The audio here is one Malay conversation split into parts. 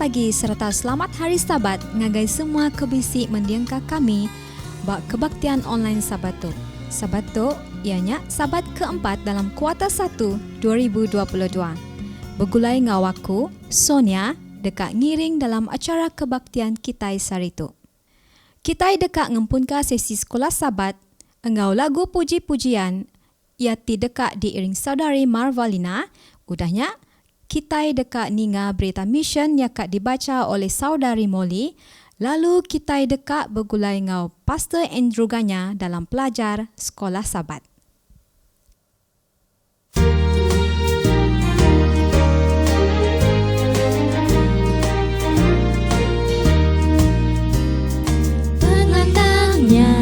pagi serta selamat hari Sabat ngagai semua kebisi mendiangka kami bak kebaktian online Sabato. Sabato ianya Sabat keempat dalam kuartal 1 2022. Begulai ngawaku, Sonia, dekat ngiring dalam acara kebaktian Kitai Sarito. Kitai dekat ngempunka sesi sekolah Sabat, engau lagu puji-pujian, ia ti dekat diiring saudari Marvalina, udahnya Kitai dekat ninga berita mission yang kak dibaca oleh saudari Molly, lalu Kitai dekat bergulai ngau Pastor Andrew Ganya dalam pelajar sekolah Sabat. Penantangnya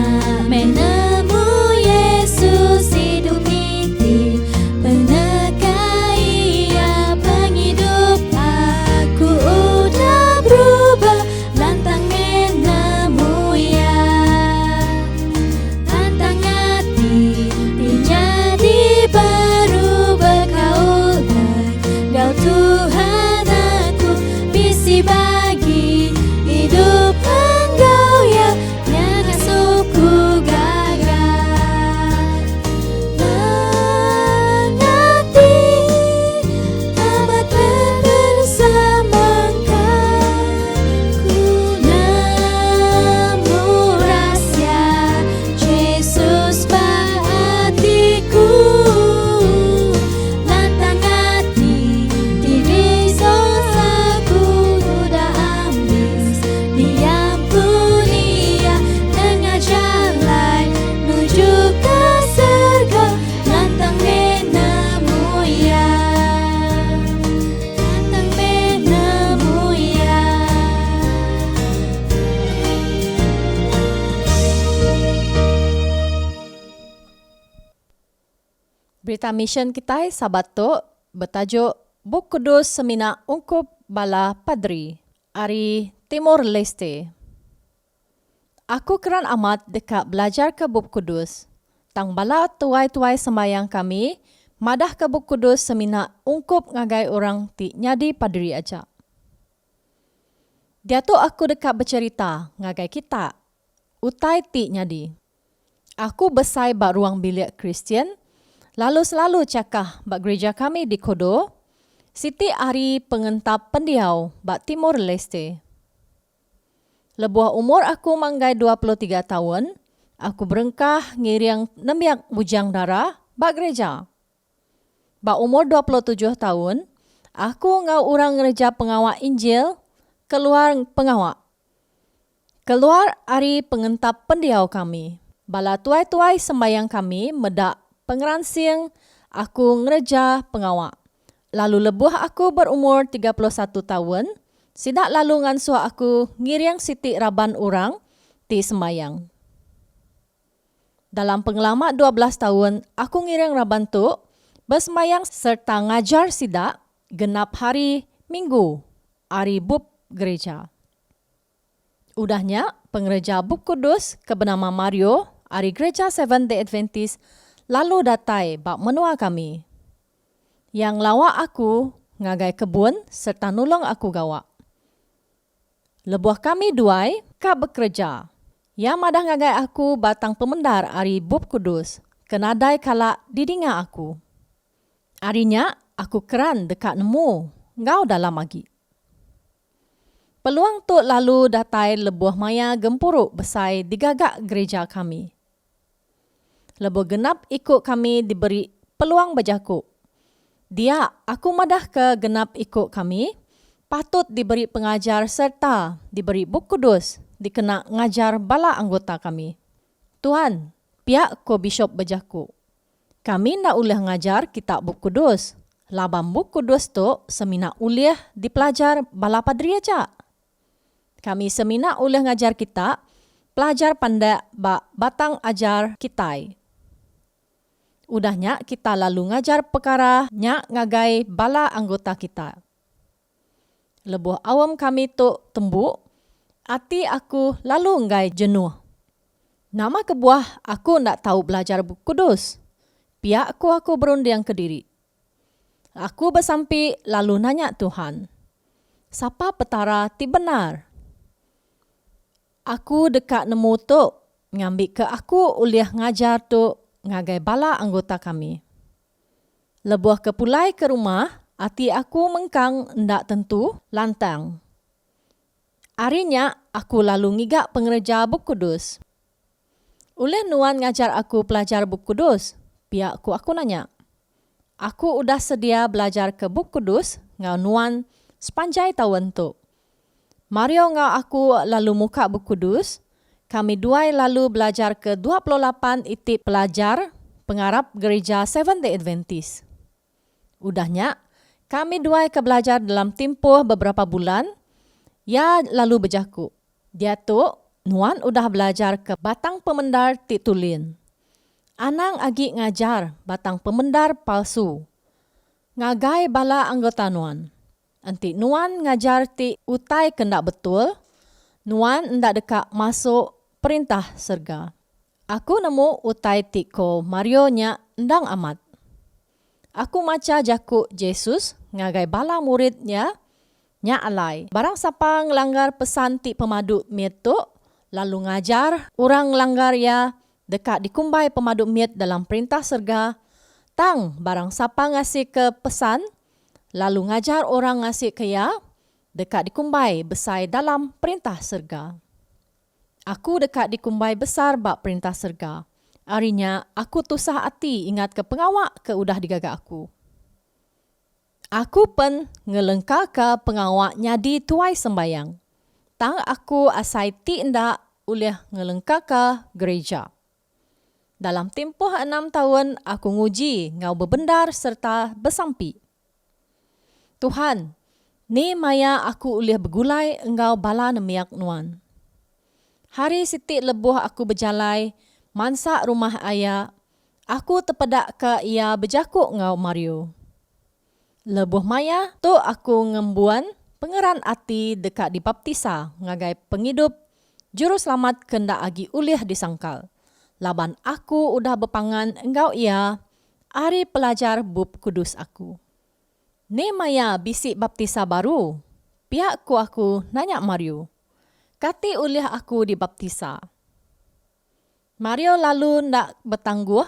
menemu Yesus hidup ini, penekai ia penghidup aku udah berubah, lantang menemu ia, lantang hati jadi baru berkaulah, kau Tuhan aku bisi bagi hidup engkau ya. Berita mission kita Sabato bertajuk Buk Kudus Semina Ungkup Bala Padri Ari Timur Leste. Aku keran amat dekat belajar ke Buk Kudus. Tang bala tuai-tuai sembayang kami madah ke Buk Kudus semina ungkup ngagai orang ti nyadi padri aja. Dia tu aku dekat bercerita ngagai kita utai ti nyadi. Aku besai bak ruang bilik Kristian. Lalu selalu cakap bak gereja kami di Kodo, siti hari pengentap pendiau bak Timur Leste. Lebuah umur aku manggai 23 tahun, aku berengkah ngiriang nembiak bujang darah bak gereja. Bak umur 27 tahun, aku ngau orang gereja pengawak Injil, keluar pengawak. Keluar hari pengentap pendiau kami. Bala tuai-tuai sembayang kami medak pengeransing aku ngereja pengawak. Lalu lebuh aku berumur 31 tahun, sidak lalu ngansua aku ngiriang siti raban orang ti sembayang. Dalam pengalaman 12 tahun, aku ngiriang raban tu, bersembayang serta ngajar sidak genap hari Minggu, hari bub gereja. Udahnya, pengereja Buk Kudus kebenama Mario, hari gereja Seventh-day Adventist, lalu datai bak menua kami. Yang lawak aku ngagai kebun serta nulung aku gawak. Lebuah kami duai kak bekerja. Yang madah ngagai aku batang pemendar ari Buk Kudus. Kenadai kalak didinga aku. Arinya aku keran dekat nemu ngau dalam lagi. Peluang tu lalu datai lebuah maya gempuruk besai digagak gereja kami. Lebuh genap ikut kami diberi peluang berjakuk. Dia, aku madah ke genap ikut kami, patut diberi pengajar serta diberi Buk Kudus, dikena ngajar bala anggota kami. Tuan, pihak ko bishop berjakuk. Kami nak uliah ngajar kitab Buk Kudus. Labam Buk Kudus tu semina uliah dipelajar bala padri aja. Kami semina uliah ngajar kita, pelajar pandai batang ajar Kitai. Udahnya kita lalu ngajar perkara nyak ngagai bala anggota kita. Lebuh awam kami tu tembuk, hati aku lalu ngai jenuh. Nama kebuah aku nak tahu belajar Buk Kudus. Pihak aku berunding ke diri. Aku bersampi lalu nanya Tuhan. Sapa petara ti benar. Aku dekat nemu tu, ngambil ke aku uliah ngajar tu ngagai bala anggota kami. Lebuh ke pulai ke rumah, hati aku mengkang ndak tentu lantang. Harinya aku lalu ngigak pengerja Buku Kudus. Oleh Nuan ngajar aku pelajar Buku Kudus, pihak aku nanya. Aku udah sedia belajar ke Buku Kudus ngau Nuan sepanjang tahun tu. Mario ngau aku lalu muka Buku Kudus, kami dua lalu belajar ke 28 itip pelajar pengarap gereja Seventh-day Adventist. Udahnya, kami dua ke belajar dalam tempoh beberapa bulan, ya lalu berjaku. Dia tu, Nuan udah belajar ke batang pemendar ti tulin. Anang agi ngajar batang pemendar palsu. Ngagai bala anggota Nuan. Anti Nuan ngajar ti utai kendak betul, Nuan ndak dekat masuk perintah serga. Aku nemu utai ti ko Mario nya ndang amat. Aku maca jaku Yesus ngagai bala muridnya nya alai. Barang siapa ngelanggar pesan ti pemadu miet tu, lalu ngajar orang langgar ya dekat dikumbai pemadu miet dalam perintah serga, tang barang siapa ngasih ke pesan, lalu ngajar orang ngasih ke ya, dekat dikumbai besai dalam perintah serga. Aku dekat dikumbai besar bak perintah serga. Harinya aku tusah hati ingat ke pengawak ke udah digagak aku. Aku pun ngelengka ke pengawak nyadi tuai sembayang. Tang aku asai ti ndak ulih ngelengka ke gereja. Dalam tempoh 6 tahun aku nguji ngau bebendar serta besampi. Tuhan, ni maya aku ulih begulai engkau bala nemiak Nuan. Hari siti lebuh aku berjalai, mansak rumah ayah, aku terpedak ke ia berjakuk ngau Mario. Lebuh maya tu aku ngembuan pengeran hati dekat dibaptisa ngagai penghidup juru selamat kendak agi ulih disangkal. Laban aku udah berpangan engkau ia, hari pelajar Buku Kudus aku. Ni maya bisik baptisa baru. Pihakku aku nanya Mario. Kati ulih aku dibaptisa. Mario lalu ndak bertangguh,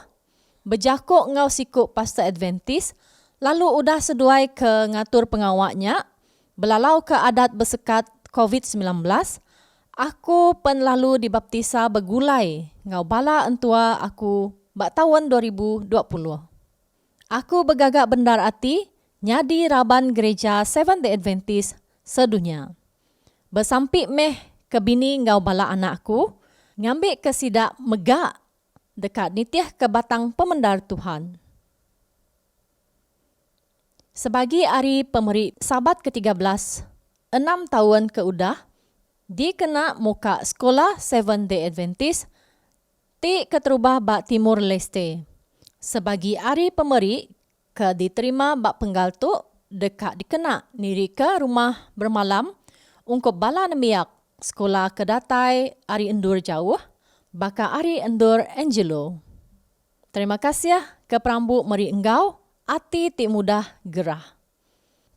berjakuk ngau sikuk pastor Adventist, lalu udah seduai ke ngatur pengawaknya, belalau ke adat bersekat COVID-19, aku pun lalu dibaptisa bergulai ngau bala entua aku bak tahun 2020. Aku bergagak bendar hati, nyadi raban gereja Seventh-day Adventist sedunia. Bersampik meh ke bini ngau bala anakku, ngambil ke sidak megak dekat nitiah ke batang pemendar Tuhan. Sebagi hari pemeri Sabat ke-13, 6 tahun ke udah, dikena muka sekolah Seventh-day Adventist ti keterubah bak Timur Leste. Sebagi hari pemeri ke diterima bak penggal tu dekat dikena niri ke rumah bermalam ungkup bala nemiak sekolah kedatai Ari Endur jauh, baka Ari Endur Angelo. Terima kasih ke perambu meri engkau, hati ti mudah gerah.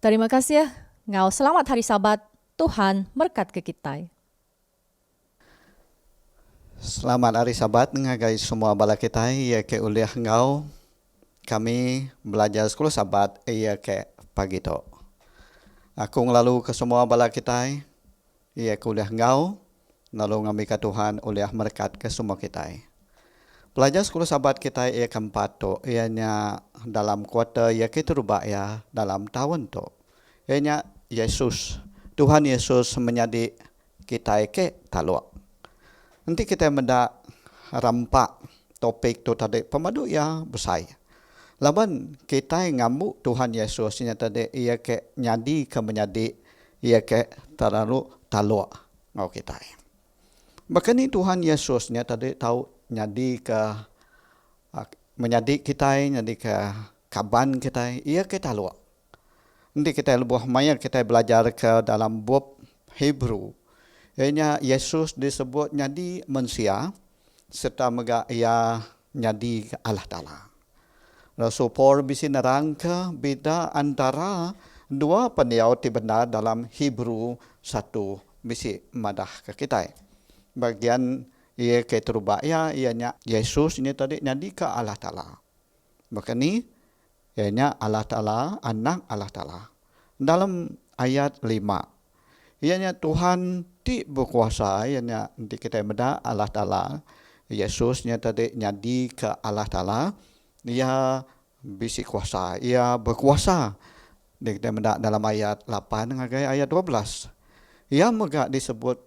Terima kasih, ngau selamat hari Sabat, Tuhan berkat ke kita. Selamat hari Sabat ngagai semua bala kita ia ke uliah ngau. Kami belajar sekolah Sabat ia ke pagi tu. Aku ngelalu ke semua bala kita ia kuliah ngau, lalu ngambil ke Tuhan uliah merkat ke semua kita. Pelajar sekolah Sabat kita ia keempat tu, ianya dalam kuartal ia keterubah ya dalam tahun tu. Ianya Yesus, Tuhan Yesus menjadi kita ke taluk. Nanti kita mendak rampak topik tu tadi pemadu ya besar. Laban kita ngamuk Tuhan Yesus nya tadi ia ke nyadi ke menjadi ia ke terlalu taluk ngau kita. Bahkan ni Tuhan Yesusnya tadi tahu nyadi ke menjadi kita, nyadi ke kaban kita, ia ke taluk. Nanti kita lebih maya kita belajar ke dalam bab Hebrew. Ianya Yesus disebut nyadi manusia serta mega ia nyadi Allah Taala. Rasul Paul bisi nerangka beda antara dua peniau ti benar dalam Hebrew 1 bisi madah ke kita. Bagian ia ke terubah ya ianya Yesus ini tadi nyadi ke Allah Ta'ala. Maka ni ianya Allah Ta'ala, anak Allah Ta'ala. Dalam ayat 5 ianya Tuhan ti berkuasa, ianya di kita meda Allah Ta'ala. Yesusnya tadi nyadi ke Allah Ta'ala, ia bisi kuasa, ia berkuasa. Di kita meda dalam ayat 8 ngagai ayat 12. Ia mega disebut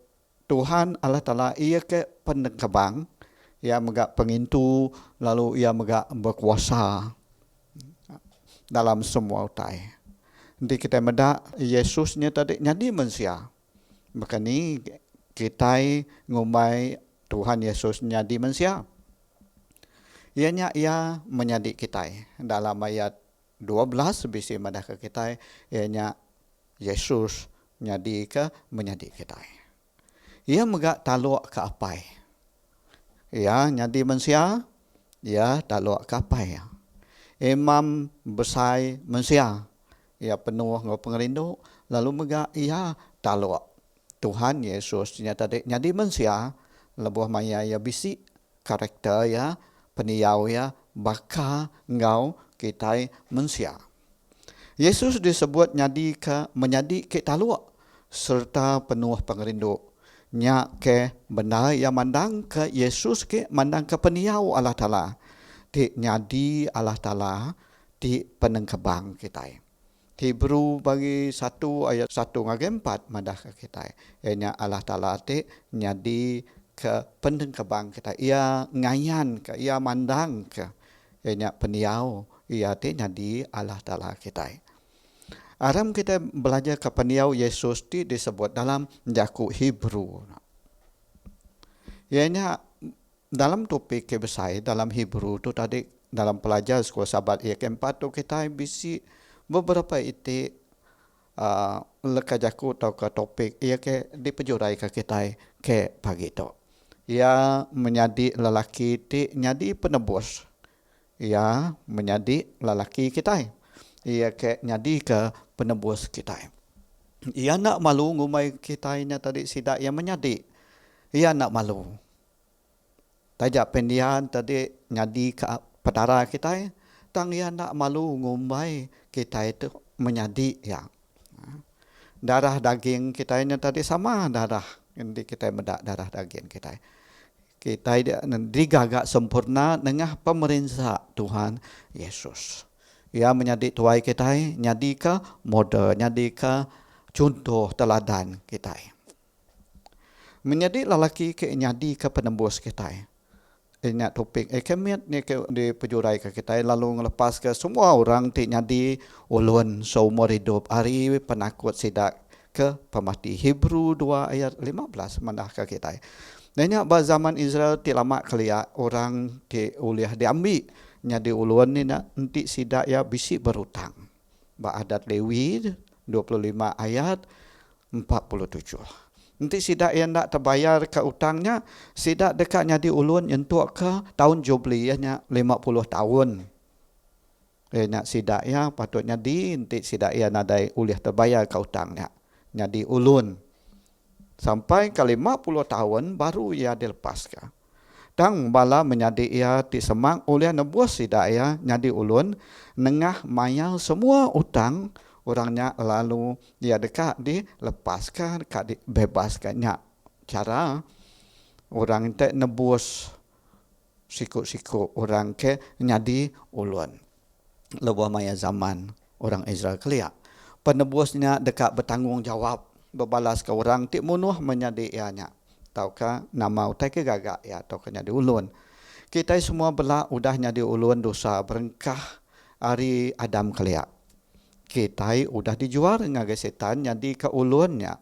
Tuhan Allah Ta'ala, ia ke penekebang, ia mega pengintu, lalu ia mega berkuasa dalam semua utai. Di kita meda Yesusnya tadi nyadi manusia. Maka ni kita ngumai Tuhan Yesus nyadi manusia. Ianya ia menyadi kita. Dalam ayat 12 bisi madah ke kita, ianya Yesus nyadi ke menyadi kita. Ia mega taluk ke apai. Ia nyadi manusia, ia taluk ke apai. Imam besar manusia, ia penuh dengan pengerindu, lalu mega ia taluk. Tuhan Yesus nyadi manusia, lebuh maya ya bisi karakter ya, peniau ya, baka ngau kita manusia. Yesus disebut menyadi ke taluk serta penuh pengerindu. Nya ke benar yang mandang ke Yesus ke mandang ke peniau Allah Ta'ala. Ti nyadi Allah Ta'ala ti penengkebang kita. Hebrew bagi 1 ayat 1 ngage 4 madah ke kita. Ianya Allah Ta'ala ti nyadi ke penengkebang kita. Ia ngayan ke, ia mandang ke. Ianya peniau, ia ti nyadi Allah Ta'ala kita. Aram kita belajar ke peniau Yesus ti disebut dalam Jakub Hebrew. Ianya dalam topik ke besar dalam Hebrew tu tadi dalam pelajar sekolah sahabat ia keempat tu kita bisi beberapa itik leka Jakub atau ke topik ia ke dipejurai ke kita ke pagi tu. Ia menjadi lelaki ti nyadi penebus. Ia menjadi lelaki kita. Ia ke nyadi ke penebus kita. Ia nak malu ngumai kita nya tadi sidak ia menyadi. Ia nak malu. Tajak pendian tadi nyadi ke pedara kita. Tang ia nak malu ngumai kita itu menyadi ya. Darah daging kita nya tadi sama darah. Ini kita medak darah daging kita. Kita digagak sempurna dengan pemerintah Tuhan Yesus. Ia menyadi tuai kita, nyadi ke model, nyadi ke contoh teladan kita. Menjadi lelaki ke nyadi ke penembus kita. Ini topik kemit ni ke di pejurai ke kita lalu ngelepas ke semua orang ti nyadi ulun seumur hidup hari penakut sidak ke pemati. Hebrew 2 ayat 15 mandah ke kita. Dan zaman Israel ti lama kelia orang ti uliah diambil nyadi ulun ni nak nanti sidak ya bisi berutang. Ba adat Lewi 25 ayat 47. Nanti sidak yang tak terbayar ke utangnya, sidak dekat nyadi ulun untuk ke tahun Jubli nya 50 tahun. Nak sidak ya patutnya nanti sidak ya nadai uliah terbayar ke utangnya. Nyadi ulun. Sampai ke 50 tahun baru ia dilepaskan. Dan bala menyadi ia disemang oleh nebus sidak ia nyadi ulun nengah mayal semua utang orangnya lalu dia dekat dilepaskan kat dibebaskannya. Cara orang tak nebus sikut-sikut orang ke nyadi ulun. Lebuh maya zaman orang Israel kelia. Penebusnya dekat bertanggungjawab berbalas ke orang tik munuh menyadi ianya. Taukah nama utai ke gagak ya atau ke nyadi ulun. Kita semua belak udah nyadi ulun dosa berengkah hari Adam kelia. Kita udah dijual dengan setan nyadi ke ulunnya.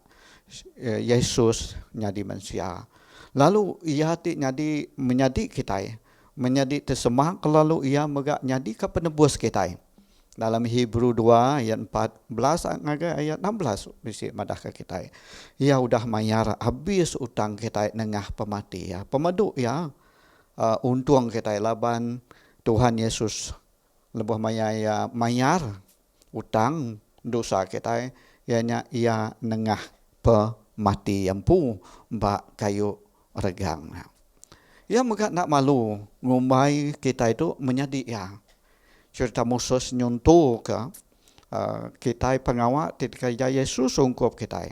Yesus nyadi manusia. Lalu ia ti nyadi menyadi kita. Menyadi tersemak lalu ia megak nyadi ke penebus kita. Dalam Hebrew 2 ayat 14 ayat 16 bisi madah ke kita. Ia udah mayar habis utang kita nengah pemati ya. Pemadu ya untung kita laban Tuhan Yesus lebuh mayar utang dosa kita, ianya ia nengah pemati yampu bak kayu regang. Ia megak nak malu ngumbai kita itu menjadi ya. Cerita Moses nyontoh ke kita pengawal ketika Yesus ungkap kita.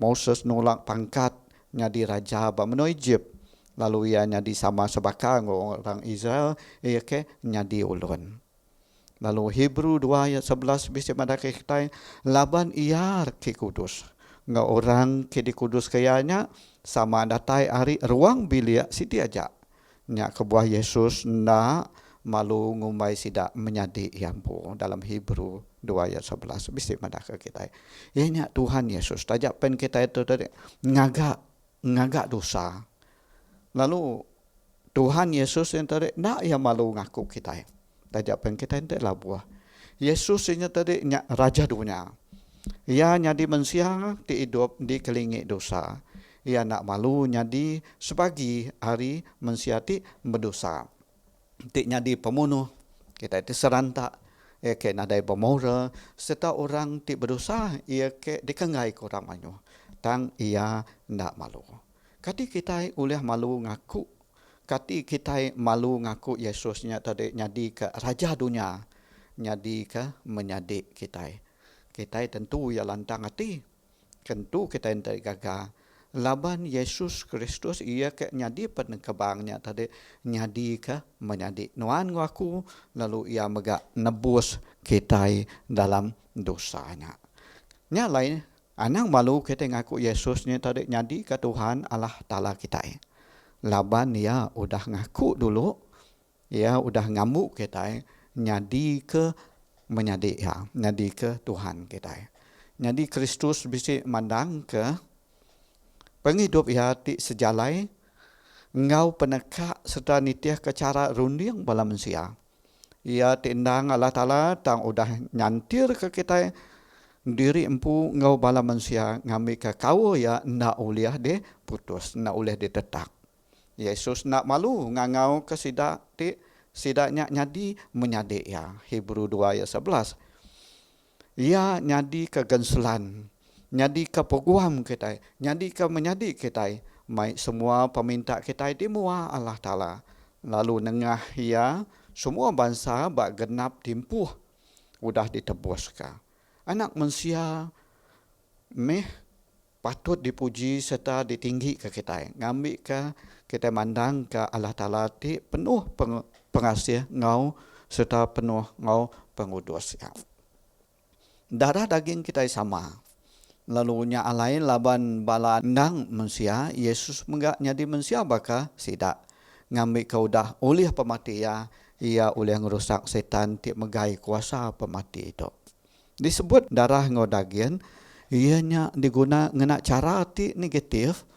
Moses nolak pangkat jadi raja bamno Egypt. Lalu ia jadi sama sebakang orang Israel, ia ke jadi ulun. Lalu Hebrew 2 ayat 11 bisa mendaki kita, laban ia ke kudus. Nga orang ke di kudus kayanya, sama datai hari ruang bilik siti aja. Nya kebuah Yesus na malu ngumbai sidak menjadi yampu dalam Hebrew 2 ayat 11 bisa mendaki kita. Ianya Tuhan Yesus, tajak pen kita itu tadi ngagak dosa. Lalu Tuhan Yesus yang tadi nak ia malu ngaku kita. Tajak pen kita ente lah buah. Yesus ini tadi raja dunia. Ia nyadi manusia di hidup di kelingi dosa. Ia nak malu nyadi sebagi hari manusia ti berdosa. Ti nyadi pembunuh. Kita itu serantak. Ia ke nadai pemora. Serta orang ti berdosa. Ia ke dikengai ke orang manyu. Tang ia nak malu. Kati kita ulih malu ngaku. Kati kita malu ngaku Yesusnya tadi nyadi ke raja dunia. Nyadi ke menyadi kita. Kita tentu ya lantang hati. Tentu kita yang tergagah. Laban Yesus Kristus ia ke nyadi penekebangnya tadi. Nyadi ke menyadi. Nuan ngaku lalu ia megak nebus kita dalam dosanya. Nya lain. Anang malu kita ngaku Yesusnya tadi nyadi ke Tuhan Allah Ta'ala kita. Laban ya udah ngaku dulu, ya udah ngamuk kita, nyadi ke menyadi ya, nyadi ke Tuhan kita. Nyadi Kristus bisa mandang ke penghidup ya ti sejalai, ngau penekak serta nitiah ke cara runding bala manusia. Ia tindang Allah Ta'ala tang udah nyantir ke kita, diri empu ngau bala manusia ngambil ke kau ya nak uliah de putus, nak uliah de tetak. Yesus nak malu ngangau ke sidaknya nyadi menyadi ya. Hebrew 2 ayat 11. Ia nyadi ke genselan, nyadi ke peguam kita, nyadi ke menyadi kita. Mai semua peminta kita di mua Allah Ta'ala. Lalu nengah ia semua bangsa bak genap timpuh udah ditebuskan. Anak manusia patut dipuji serta ditinggi ke kita. Ngambil ke kita mandang ke Allah Ta'ala ti penuh pengasih ngau serta penuh ngau pengudus. Ya. Darah daging kita sama. Lalunya alain laban balandang manusia, Yesus menggak nyadi manusia baka sidak. Ngambil ke udah oleh pemati ya, ia oleh ngerusak setan ti megai kuasa pemati itu. Disebut darah ngau daging, ianya diguna ngena cara ti negatif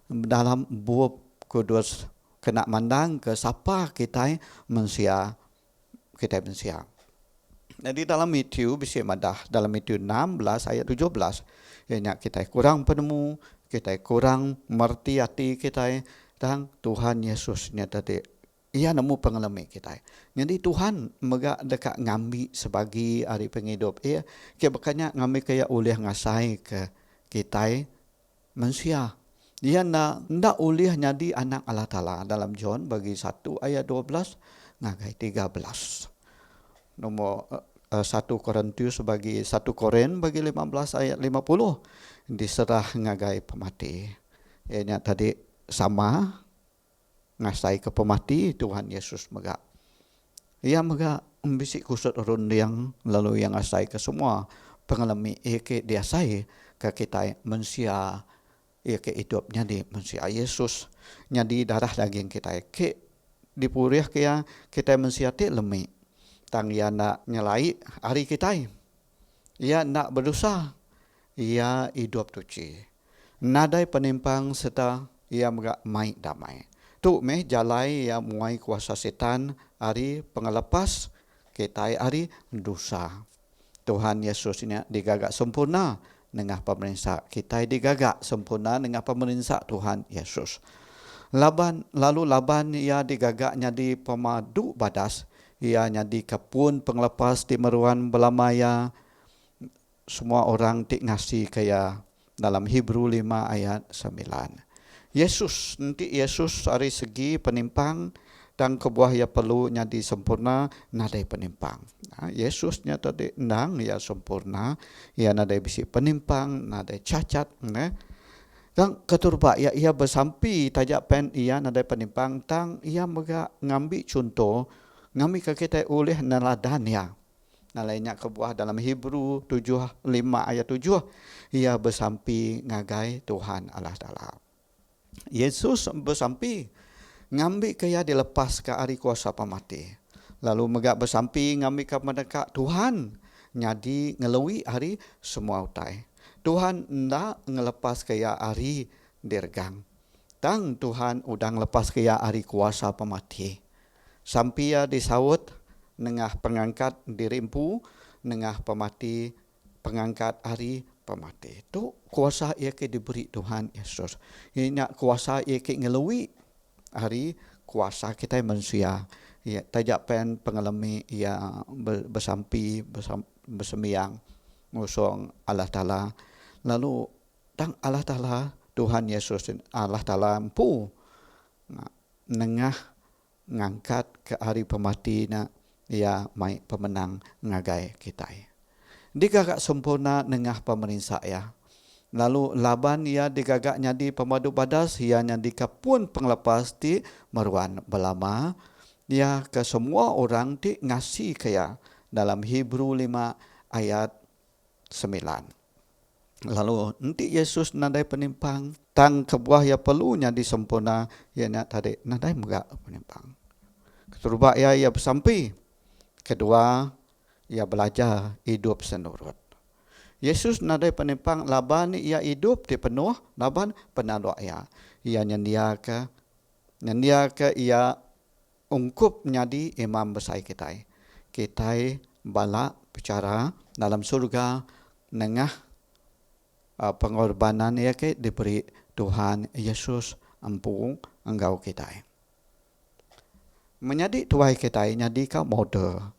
dalam buah kudus kena mandang ke siapa kita manusia. Jadi dalam Matius bisa madah dalam Matius 16 ayat 17 ianya kita kurang penemu, kita kurang merti hati kita dan Tuhan Yesusnya tadi ia nemu pengalaman kita. Jadi Tuhan megak dekat ngambil sebagai hari penghidup. Ia kebakanya ngambil kaya ulih ngasai ke kita manusia. Dia ndak ulih nyadi anak Allah Ta'ala dalam John bagi 1 ayat 12 ngagai 13. Nomor 1 Korintus bagi 1 Korin bagi 15 ayat 50 diserah ngagai pemati. Ianya tadi sama ngasai ke pemati Tuhan Yesus megak. Ia megak membisik kusut rundiang lalu yang ngasai ke semua pengalami ke dia sai ke kita manusia ke hidupnya di manusia Yesus nyadi darah daging kita ke dipurih ke kita manusia ti lemik tang ia nak nyelai hari kita ia nak berdosa ia hidup suci nadai penimpang serta ia megak mai damai. Tu meh jalai yang muai kuasa setan hari pengelepas kita hari dosa. Tuhan Yesus ini digagak sempurna dengan pemerintah kita digagak sempurna dengan pemerintah Tuhan Yesus. Lalu Laban ia digagaknya di pemadu badas, ia nyadi kepun pengelepas di meruan belamaya semua orang ti ngasih kaya dalam Hebrew 5 ayat 9. Yesus dari segi penimpang dan kebuah ia perlu nyadi sempurna nadai penimpang. Yesusnya tadi nang ia sempurna, ia nadai bisi penimpang, nadai cacat. Dan keturba ia bersampi tajak pen ia nadai penimpang tang ia mega ngambil contoh ngambil ke kita oleh neladan ya. Nalainya kebuah dalam Hebrew 5 ayat 7 ia bersampi ngagai Tuhan Allah Ta'ala. Yesus bersampi ngambil kaya dilepas ke hari kuasa pemati. Lalu megak bersampi ngambil ke mendekat Tuhan nyadi ngelui hari semua utai. Tuhan ndak ngelepas kaya hari dirgang. Tang Tuhan udang lepas kaya hari kuasa pemati. Sampai ya disawut nengah pengangkat dirimpu, nengah pemati pengangkat hari pemati. Itu kuasa ia ke diberi Tuhan Yesus. Ini kuasa ia ke ngelui hari kuasa kita manusia. Ya, tajak pen pengalami ia bersampi bersemiang ngusung Allah Ta'ala. Lalu tang Allah Ta'ala Tuhan Yesus Allah Ta'ala empu nengah ngangkat ke hari pemati na ia mai pemenang ngagai kita. Digagak sempurna nengah pemerintah ya. Lalu Laban ia digagak nyadi pemadu badas ia nyadi kapun penglepas ti meruan belama ia ke semua orang ti ngasih kaya dalam Hebrew 5 ayat 9. Lalu nanti Yesus nadai penimpang tang kebuah ya perlunya disempurna ia nak tadi nadai megak penimpang. Keturba ia bersampi. Kedua ia belajar hidup senurut. Yesus nadai penimpang Laban ia hidup di penuh Laban penanduk ia. Ia nyandia ke ia ungkup nyadi imam besar kita. Kita balak bicara dalam surga nengah pengorbanan ia ke diberi Tuhan Yesus ampun engkau kita. Menyadi tuai kita nyadi ka model.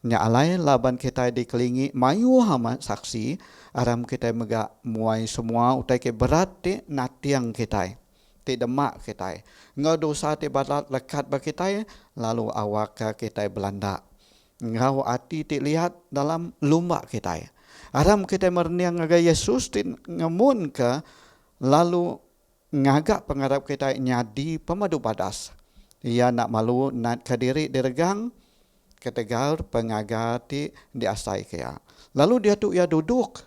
Nya alai Laban kita dikelingi mayu hama saksi aram kita mega muai semua utai ke berat ti natiang kita. Ti demak kita. Ngau dosa ti barat lekat ba kita lalu awak kita Belanda. Ngau ati ti lihat dalam lumba kita. Aram kita merniang ngaga Yesus ti ngamun ke lalu ngagak pengarap kita nyadi pemadu badas. Ia nak malu nak kadiri diregang ketegar pengagati di asai kaya. Lalu dia tu ia duduk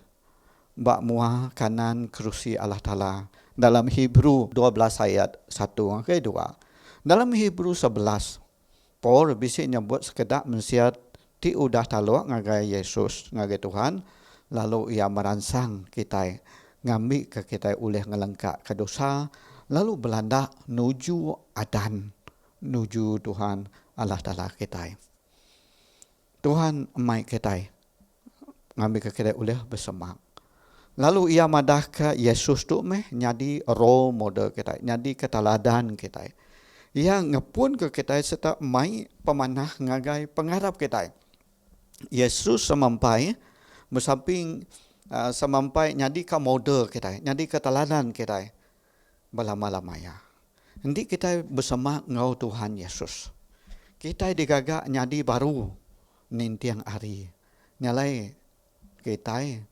bak muah kanan kerusi Allah Ta'ala. Dalam Hebrew 12 ayat 1 ke 2. Dalam Hebrew 11 Paul bisik nyebut sekedar mensiat ti udah taluk ngagai Yesus ngagai Tuhan. Lalu ia meransang kita ngambil ke kita oleh ngelengkak ke dosa. Lalu Belanda nuju adan. Nuju Tuhan Allah Ta'ala kita. Tuhan mai kita ngambil ke kita oleh bersemak. Lalu ia madah ke Yesus tu nyadi role model kita, nyadi keteladan kita. Ia ngepun ke kita serta mai pemanah ngagai pengharap kita. Yesus semampai bersamping semampai nyadi ke model kita, nyadi keteladan kita. Belama-lamanya. Nanti kita bersemak ngau Tuhan Yesus. Kita digagak nyadi baru nintiang hari. Nyalai kita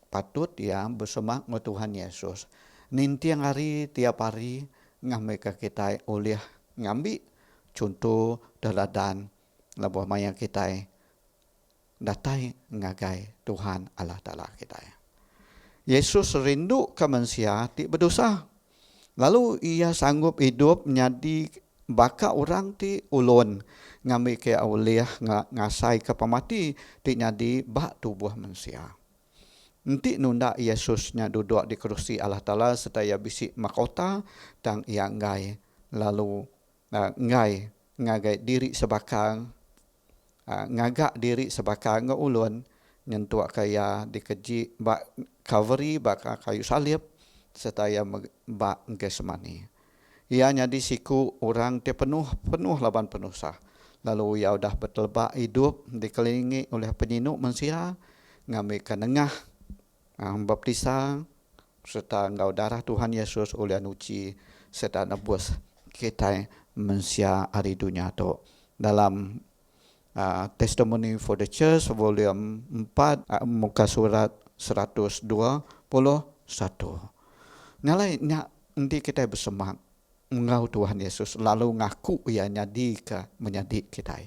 patut ya bersemak ngau Tuhan Yesus. Nintiang hari tiap hari ngambil ke kita oleh ngambil contoh teladan labuh maya kita datai ngagai Tuhan Allah Ta'ala kita. Yesus rindu ke manusia ti berdosa. Lalu ia sanggup hidup nyadi baka orang ti ulun ngambil ke awliah ngasai ke pemati ti nyadi bak tubuh manusia. Nanti nunda Yesusnya duduk di kerusi Allah Ta'ala serta ia bisik mahkota dan ia ngai lalu ngagai diri sebakang ngagak diri sebakang ngeulun nyentuak kaya dikeji bak covery bak kayu salib serta ia bak Getsemani. Ia nyadi siku orang te penuh laban penuh sah. Lalu ia udah bertelbak hidup dikelilingi oleh penyinuk manusia ngambil ke nengah baptisa serta ngau darah Tuhan Yesus oleh nuci serta nebus kita manusia hari dunia tu. Dalam Testimony for the Church volume 4 muka surat 121. Nyalai nanti kita bersemak ngau Tuhan Yesus lalu ngaku ia nyadi menjadi kita.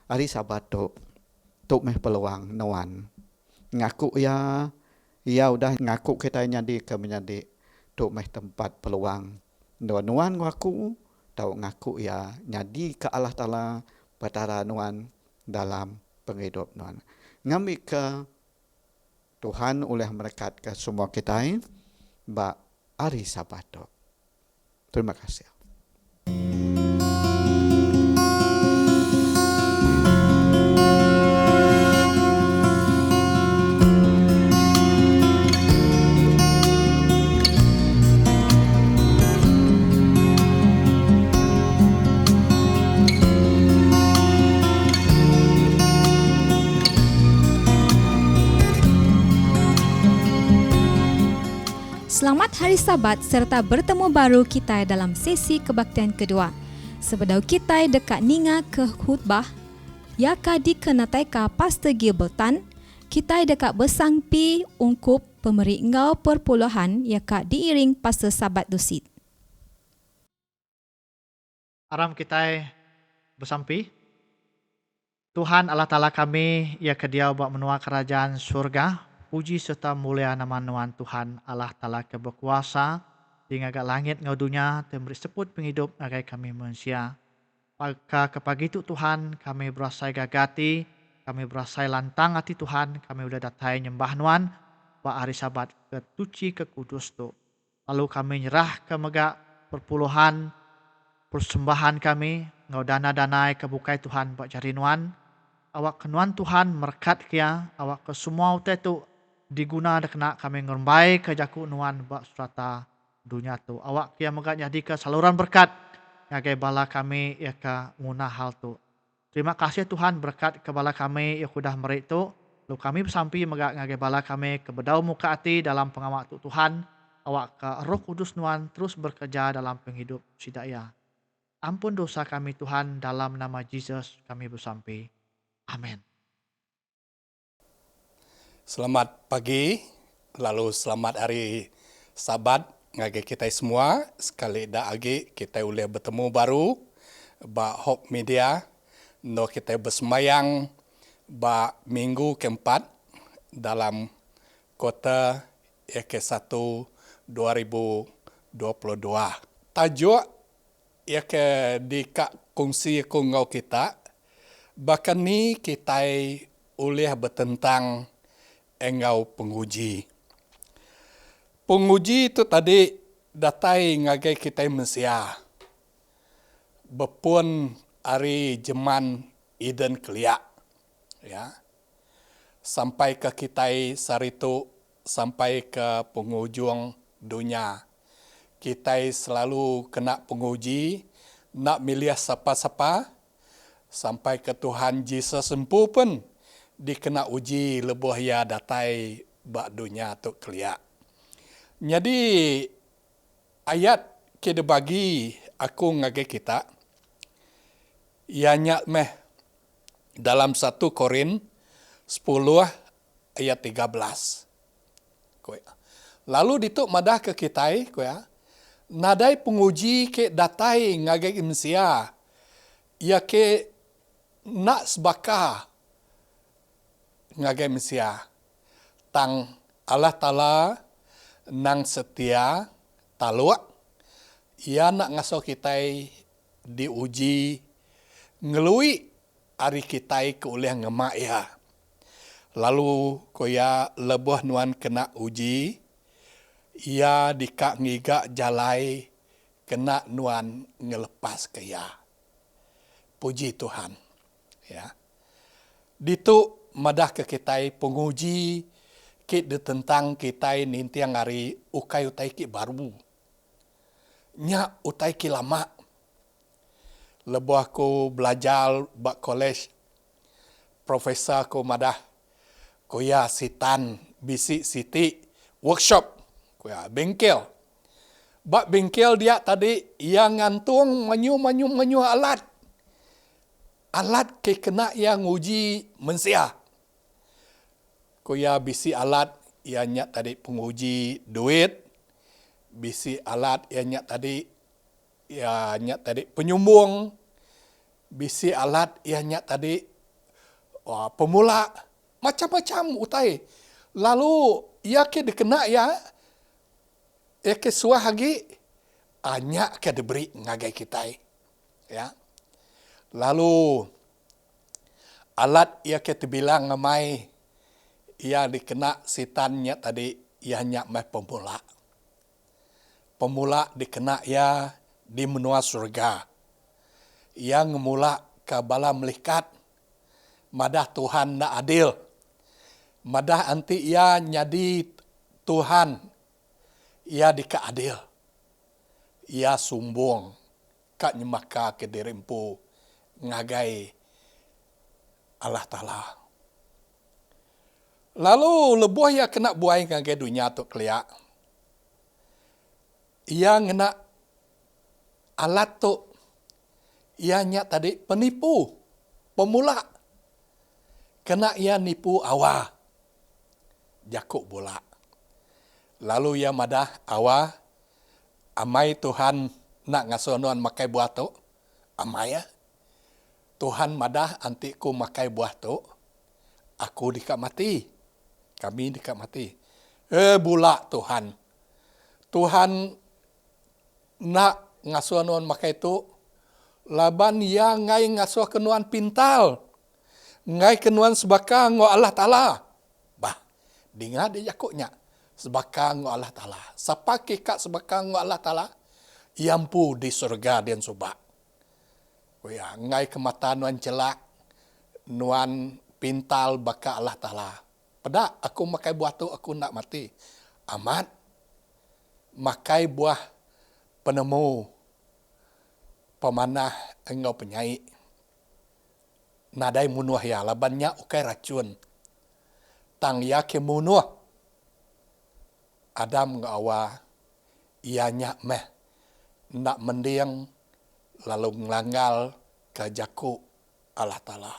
Hari Sabat tu meh peluang nuan ngaku ia udah ngaku kita nyadi menjadi tu meh tempat peluang nuan ngaku tau ngaku ia nyadi ke Allah Ta'ala batara nuan dalam penghidup nuan. Ngambil ke Tuhan oleh merekat ke semua kita ba hari Sabat tu. Terima kasih. Selamat Hari Sabat serta bertemu baru kita dalam sesi kebaktian kedua. Sebelum kita dekat ninga ke khutbah, yaka dikenatai ka Pastor Gilbertan, kita dekat bersangpi ungkup pemeri ngau perpuluhan yaka diiring Pastor Sabat Dusit. Aram kita bersampi. Tuhan Allah Ta'ala kami, ia kedia buat menua kerajaan surga. Puji serta mulia nama Nuan Tuhan Allah Ta'ala keberkuasa. Di ngagak langit ngau dunia, memberi seput penghidup ngagai kami manusia. Pada kepagi itu Tuhan, kami berasai gagati, kami berasai lantang hati Tuhan, kami udah datai nyembah Nuan, buat hari Sabat ketuci ke kudus tu. Lalu kami nyerah ke megak perpuluhan, persembahan kami, ngau dana-danai kebukai Tuhan buat jari Nuan. Awak kenuan Tuhan merkat kia, awak ke semua utai tu diguna dah kena kami ngerumbai ke jaku Nuan buat surata dunia tu. Awak kia megak jadi ke saluran berkat, ngagai bala kami ia ke nguna hal tu. Terima kasih Tuhan berkat ke bala kami ia kudah merik tu. Lalu kami bersampi megak ngagai bala kami ke bedau muka hati dalam pengamak tu Tuhan. Awak ke Roh Kudus Nuan terus bekerja dalam penghidup sidaya. Ampun dosa kami Tuhan, dalam nama Yesus kami bersampi. Amin. Selamat pagi, lalu selamat hari Sabat ngagi kita semua. Sekali dah lagi kita boleh bertemu baru ba Hope Media. No kita bersemayang ba minggu keempat dalam kota ke-1 2022. Tajuk ke di kak kongsi kongau kita. Bahkan ni kita boleh bertentang engau penguji. Penguji itu tadi datai ngagai kita manusia. Bepun hari zaman Eden keliak. Ya. Sampai ke kita saritu, sampai ke penghujung dunia. Kita selalu kena penguji, nak milih siapa-siapa, sampai ke Tuhan Yesus sempu pun dikena uji lebuh ya datai bak dunia tu keliak. Jadi ayat kita bagi aku ngagai kita, ianya meh dalam 1 Korin 10 ayat 13. Lalu dituk madah ke kita, nadai penguji ke datai ngagai manusia, ia ke nak sebaka ngagai manusia. Tang Allah Ta'ala nang setia taluak, ia nak ngaso kita diuji ngelui hari kita ke oleh ngemak ia. Lalu koya lebuh nuan kena uji, ia dikak ngigak jalai kena nuan ngelepas ke ia. Puji Tuhan. Ya. Ditu madah ke kita penguji kit tentang kita nintiang hari ukai utai ki baru. Nya utai ki lama. Lebuh aku belajar bak kolej. Profesor aku madah koya sitan bisi siti workshop, kuya bengkel. Bak bengkel dia tadi yang ngantung menyu alat. Alat ke kena yang uji mensia. Kuya bisi alat ianya tadi penguji duit. Bisi alat ianya tadi penyumbung. Bisi alat ianya tadi pemula. Macam-macam utai. Lalu ia ke dikena ya ke suah lagi anyak ke diberi ngagai kita. Ya. Lalu alat ia ke terbilang ngamai ia dikena sitannya tadi ia nyak mai pemula. Pemula dikena ia di menua surga. Ia ngemula ke bala melikat. Madah Tuhan na adil. Madah anti ia nyadi Tuhan. Ia dika adil. Ia sumbung. Kak nyemaka ke dirimpu. Ngagai Allah Ta'ala. Lalu lebuh ia kena buai ngagai dunia tu keliak. Ia ngena alat tu. Ia nyak tadi penipu. Pemula. Kena ia nipu awal. Jakuk bola. Lalu ia madah awal. Amai Tuhan nak ngasonuan makai buah tu. Amai ya. Tuhan madah antiku makai buah tu. Aku dikak mati. Kami dikak mati. Bula Tuhan. Tuhan nak ngasuanuan makai tu. Laban ia ngai ngasuh kenuan pintal. Ngai kenuan sebakang ngo Allah Ta'ala. Bah, dengar dia jakuknya. Sebakang ngo Allah Ta'ala. Siapa kekak sebakang ngo Allah Ta'ala? Iampu di surga dan subak. Ya, ngai kemata nuan celak. Nuan pintal baka Allah Ta'ala. Pada aku makai buah tu, aku nak mati. Amat. Makai buah penemu. Pemanah engau penyai. Nadai munuh ya, labannya ukai racun. Tang ya ke munuh. Adam ngawa. Ianya meh. Nak mendiang. Lalu ngelanggal ke jaku Allah Ta'ala.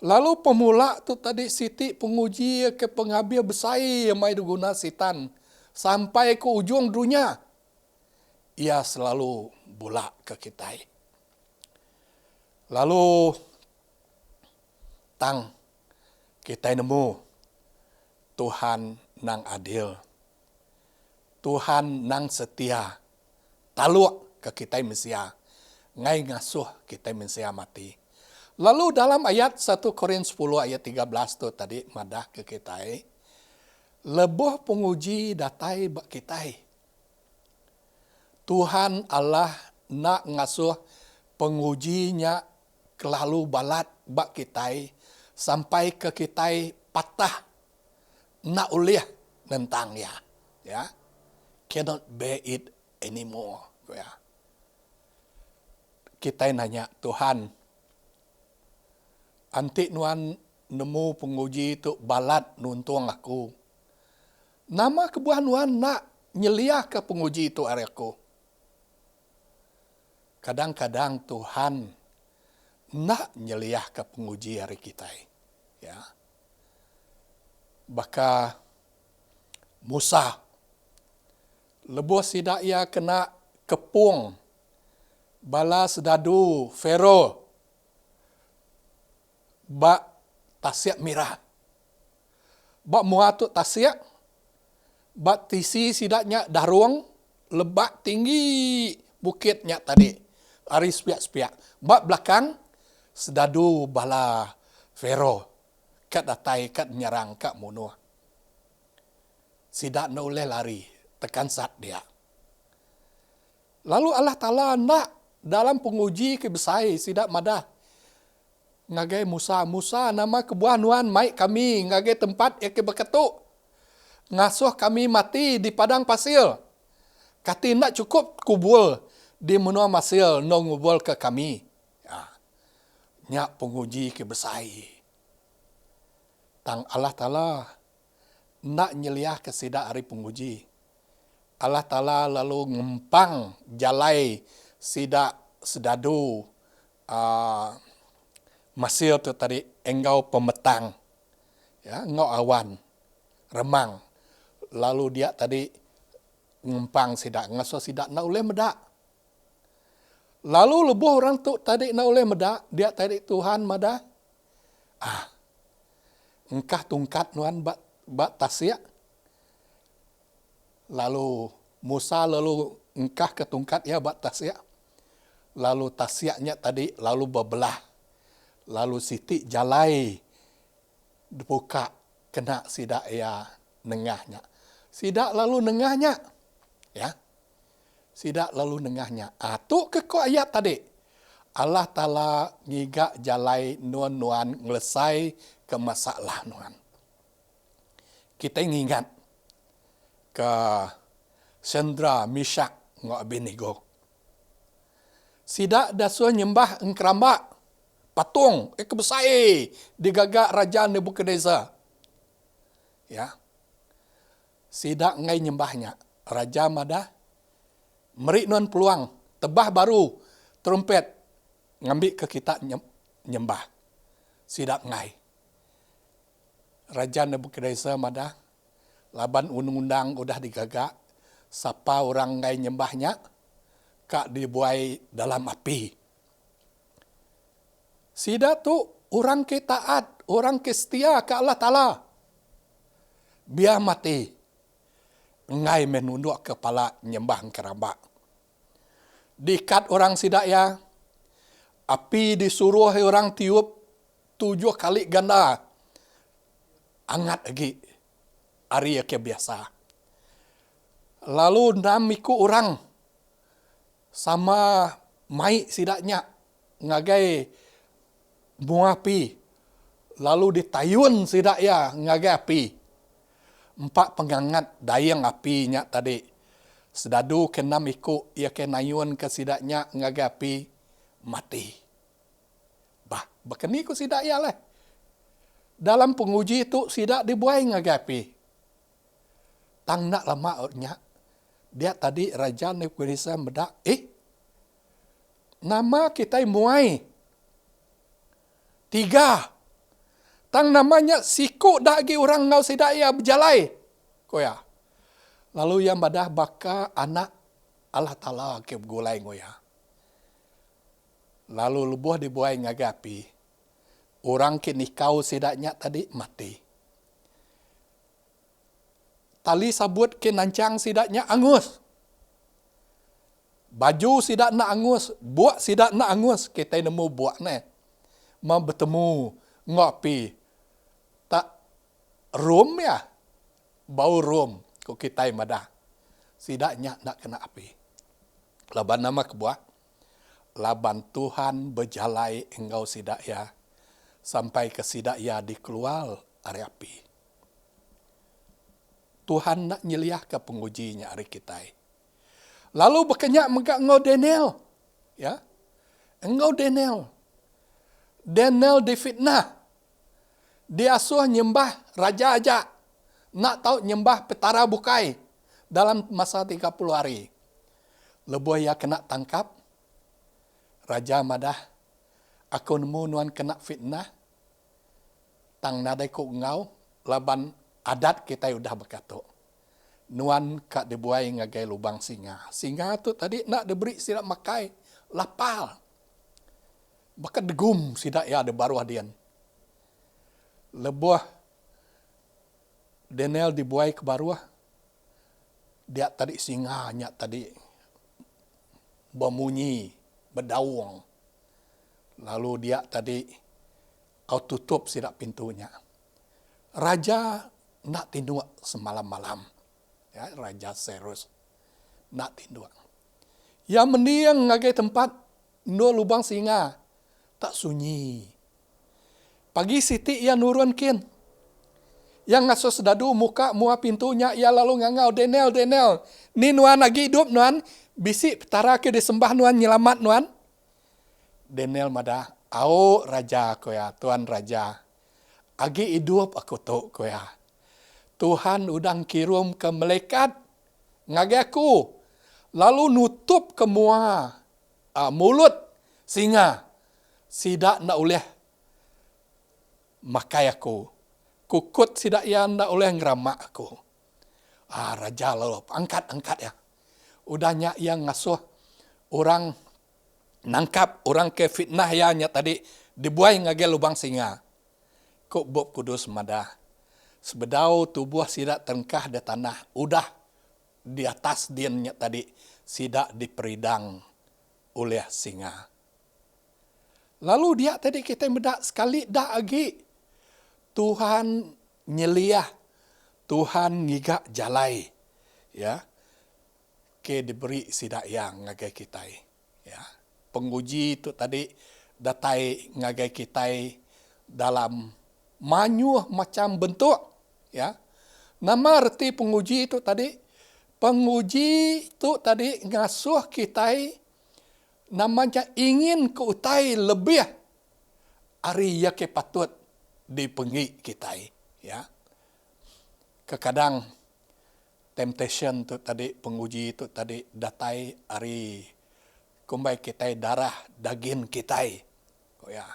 Lalu pemula tu tadi siti penguji ke penghabis besai yang mai diguna sitan. Sampai ke ujung dunia. Ia selalu bulak ke kita. Lalu tang kita nemu Tuhan nang adil. Tuhan nang setia. Taluk ke kita Mesia. Ngai ngasuh kita Mesia mati. Lalu dalam ayat 1 Korintus 10 ayat 13 tu tadi madah ke kita. Lebuh penguji datai bak kita. Tuhan Allah nak ngasuh pengujinya kelalu balat bak kita sampai ke kita patah nak uliah tentang ya. Ya. Cannot bear it anymore. Ya. Kita nanya Tuhan, antik nuan nemu penguji itu balat nuntung aku. Nama kebuah nuan nak nyeliah ke penguji itu hari aku. Kadang-kadang Tuhan nak nyeliah ke penguji hari kita. Ya. Baka Musa lebuh sidak ia kena kepung bala sedadu Fero bak tasiak mirah. Bak muatuk tasiak bak tisi sidaknya darung lebak tinggi bukitnya tadi. Ari sepiak-sepiak. Bak belakang sedadu bala Fero kat datai kat nyerang kat munuh. Sidak na oleh lari tekan sat dia. Lalu Allah Ta'ala nak dalam penguji kebesai sidak madah. Ngagai Musa nama kebuah nuan mai kami ngagai tempat yang kebeketuk. Ngasuh kami mati di padang pasir. Kati nak cukup kubul di menua masil no ngubul ke kami. Ya. Nyak penguji kebesai. Tang Allah Ta'ala nak nyeliah ke sida hari penguji. Allah Ta'ala lalu ngempang jalai sida sedadu Masir tu tadi engkau pemetang, ya, engkau awan, remang. Lalu dia tadi ngempang sidak, ngaso sidak nak uleh medak. Lalu lebuh orang tu tadi nak uleh medak, dia tadi Tuhan mada. Engkah tungkat nuan bat tasya. Lalu Musa lalu engkah ke tungkat ya bat tasya. Lalu tasyaknya tadi lalu berbelah. Lalu Siti jalai dibuka kena sidak ya nengahnya. Sidak lalu nengahnya. Ya. Sidak lalu nengahnya. Tu kekok ayat tadi. Allah Ta'ala ngigak jalai nuan-nuan ngelesai ke masalah nuan. Kita ingat ke Sendra Misyak ngok Abednego. Sidak dasuh nyembah engkerambak. Patung, kebesai digagak Raja Nebukadnezar. Ya. Sidak ngai nyembahnya. Raja mada merik non peluang, tebah baru trompet ngambil ke kita nyembah. Sidak ngai. Raja Nebukadnezar mada laban undang-undang udah digagak, siapa orang ngai nyembahnya kak dibuai dalam api. Sida tu orang ke taat, orang ke setia ke Allah Ta'ala. Biar mati. Ngai menunduk kepala nyembah kerabak. Dikat orang sida ya. Api disuruh orang tiup 7 kali ganda. Angat lagi. Hari ke biasa. Lalu namiku orang. Sama mai sidaknya. Ngagai bunga api. Lalu ditayun sidak ya ngagai api. 4 pengangat dayang apinya tadi. Sedadu kenam ikut ia kenayun ke sidaknya ngagai api mati. Bekeni ku sidak ya lah. Dalam penguji itu sidak dibuai ngagai api. Tang nak lama ornya. Dia tadi Raja Nebukadnezar medak. Nama kita muai. 3. Tang namanya siku dagi orang ngau sidaya berjalai. Koya. Lalu yang badah baka anak Allah Ta'ala ke gulai ngoya. Lalu lebuh dibuai ngagapi. Orang ke nikau sidaknya tadi mati. Tali sabut ke nancang sidaknya angus. Baju sidak nak angus. Buat sidak nak angus. Kita nemu buat ni. Mau bertemu ngopi. Tak rum ya. Bau rum. Kau kita madah. Sidaknya nak kena api. Laban nama kebuat. Laban Tuhan berjalai engkau sidak ya. Sampai ke sidak ya dikeluar hari api. Tuhan nak nyeliah ke pengujinya hari kita. Lalu berkenyak megak engkau Daniel. Ya. Engkau Daniel. Daniel difitnah. Dia asuh nyembah raja aja. Nak tahu nyembah petara bukai. Dalam masa 30 hari. Lebuh ia kena tangkap. Raja madah. Aku nemu nuan kena fitnah. Tang nadai ku ngau. Laban adat kita sudah berkata. Nuan kak dibuai ngagai lubang singa. Singa tu tadi nak diberi sidak makai. Lapal. Bahkan degum sidak ya ada baru hadian. Lebuah Daniel dibuai ke baruah. Dia tadi singanya tadi bermunyi, berdaung. Lalu dia tadi kau tutup sidak pintunya. Raja nak tinduk semalam-malam. Ya, Raja Serus nak tinduk. Yang mendiang ngagai tempat no lubang singa. Tak sunyi. Pagi Siti ia nurunkin. Yang ngasuh sedadu muka mua pintunya. Ia lalu ngangau. Daniel. Ni nuan lagi hidup nuan. Bisik petara ke disembah nuan. Nyelamat nuan. Daniel madah. Au raja koya. Tuan raja. Agi hidup aku tu koya. Tuhan udang kirim ke malaikat ngagi aku. Lalu nutup kemua mulut singa. Sidak nak boleh makai aku. Kukut sidak yang nak boleh ngeramak aku. Raja lalu angkat ya. Udahnya yang ngasuh orang nangkap orang ke fitnah ya tadi dibuai ngagi lubang singa. Kok Bob Kudus madah. Sebedau tubuh sidak tengkah di tanah. Udah di atas diannya tadi sidak diperidang oleh singa. Lalu dia tadi kita medak sekali dah lagi. Tuhan nyeliah. Tuhan ngigak jalai. Ya. Ke diberi sidak yang ngagai kita. Ya. Penguji itu tadi datai ngagai kita dalam manyuh macam bentuk. Ya. Nama arti penguji itu tadi, penguji itu tadi ngasuh kita namanya ingin keutai lebih ari ya ke patut dipengi kita. Ya. Kadang temptation tu tadi, penguji itu tadi datai ari kumbai kita darah daging kita. Ya.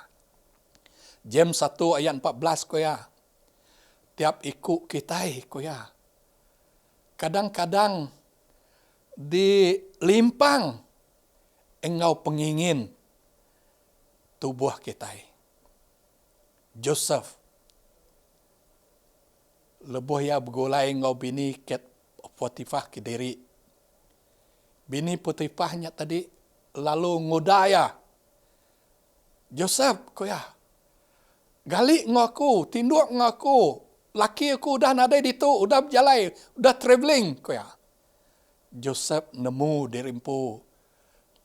James 1 ayat 14 ya. Tiap ikut kita ya. Kadang-kadang dilimpang engau pengingin tubuh kita. Joseph lebuh ya bergolai engau bini ket Potifar ke diri. Bini Potifarnya tadi lalu ngodaya. Joseph ya. Gali ngaku, tinduk ngaku. Laki aku udah ada di tu, udah berjalan, udah travelling ya. Joseph nemu dirimpu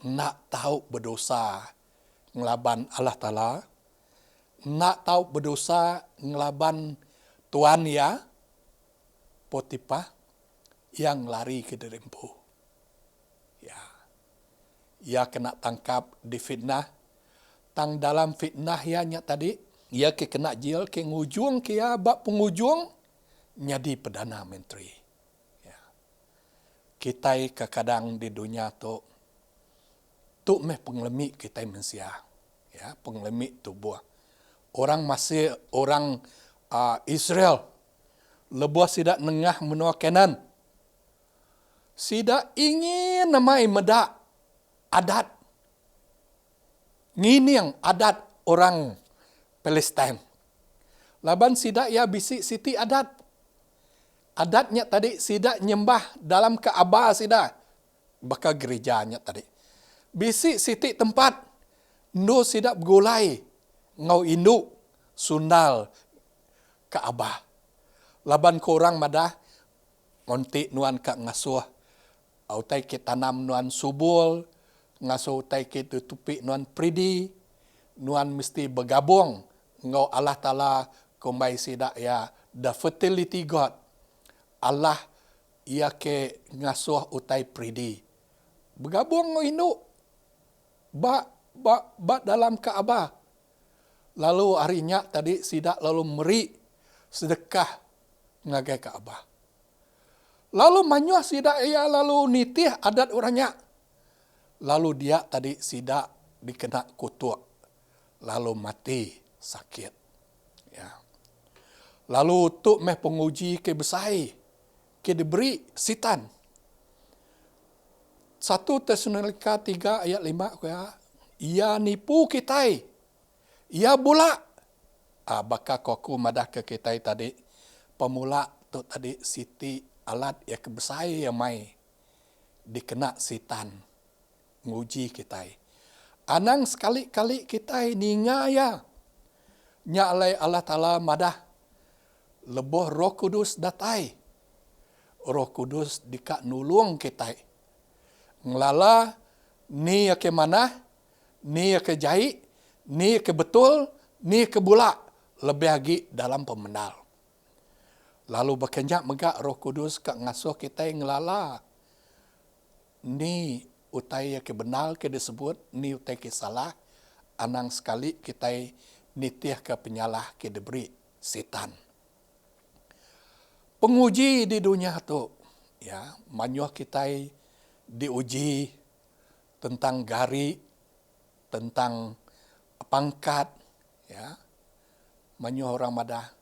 nak tahu berdosa ngelaban Allah Ta'ala, nak tahu berdosa ngelaban Tuan ya, Potifar yang lari ke dirimpu. Ya. Ia kena tangkap di fitnah. Tang dalam fitnah ianya tadi, ia ke kena jail ke ngujung ke ya bab pengujung jadi Perdana Menteri. Ya. Kita kadang di dunia tu meh penglemi kita manusia. Ya, penglemi tubuh. Orang masih orang Israel lebuh sidak nengah menua Kenan. Sidak ingin namai medak adat. Ngini yang adat orang Palestin. Laban sidak ya bisik siti adat. Adatnya tadi sidak nyembah dalam Kaabah sidak. Baka gerejanya tadi. Bisik siti tempat. No sidak bergulai. Ngau induk. Sundal Kaabah. Laban korang madah. Ngontik nuan kak ngasuh. Autai ke tanam nuan subul. Ngasuh utai ke tutupik nuan pridi. Nuan mesti bergabung. Ngau Allah Ta'ala kumbai sidak ya the fertility God. Allah ia ke ngasuh utai pridi. Bergabung ngau induk. Ba dalam Kaabah. Lalu harinya tadi sidak lalu meri sedekah ngagai Kaabah. Lalu manyuh sidak ia lalu nitih adat orangnya. Lalu dia tadi sidak dikena kutuk. Lalu mati sakit. Ya. Lalu tu meh penguji ke besai. Ke diberi sitan. 1 Tesalonika 3 ayat 5 ya. Ia nipu kita. Ia bula. Baka koku madah ke kita tadi. Pemula tu tadi siti alat ya ke besai ya mai. Dikena sitan. Nguji kita. Anang sekali-kali kita ninga ya. Nyalai Allah Ta'ala madah. Leboh Roh Kudus datai. Roh Kudus dikak nulung kita. Ngelala ni ya ke mana, ni ya ke jahit, ni ya ke betul, ni ya ke bulak. Lebih lagi dalam pemendal. Lalu berkenyak megak Roh Kudus kak ngasuh kita ngelala. Ni utai ya ke benar ke disebut, ni utai ke salah. Anang sekali kita nitih ke penyalah ke diberi setan. penguji di dunia tu, ya, manyuh kita diuji tentang gari, tentang pangkat, ya. Manyuh orang madah,